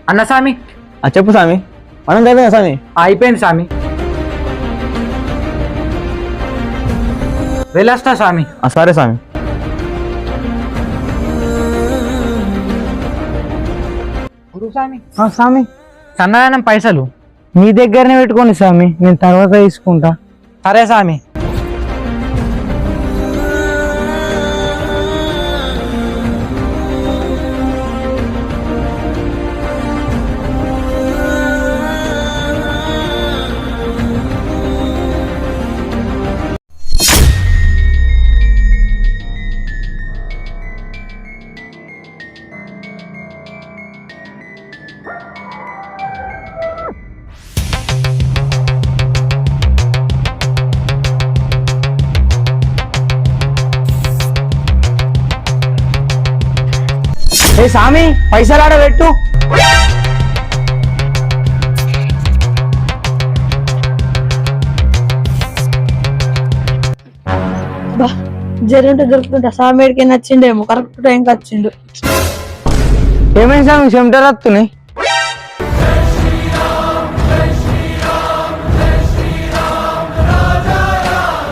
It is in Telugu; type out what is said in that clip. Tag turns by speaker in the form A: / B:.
A: అన్న స్వామి.
B: చెప్పు స్వామి. మనం చదివా స్వామి?
A: అయిపోయింది స్వామి. వెళ్ళొస్తా స్వామి.
B: సరే స్వామి.
A: స్వామి
C: స్వామి
A: సన్నదానం పైసలు
C: మీ దగ్గరనే పెట్టుకోండి స్వామి, నేను తర్వాత తీసుకుంటా.
A: సరే స్వామి.
C: ఏ స్వామి పైసలు ఆడ పెట్టు.
D: జరుగుంటే దొరుకుతుంటా. స్వామి ఏడికి నచ్చిండేమో, కరెక్ట్ టైంకి వచ్చిండు.
C: ఏమైంది స్వామి చెమటలు వస్తున్నాయి?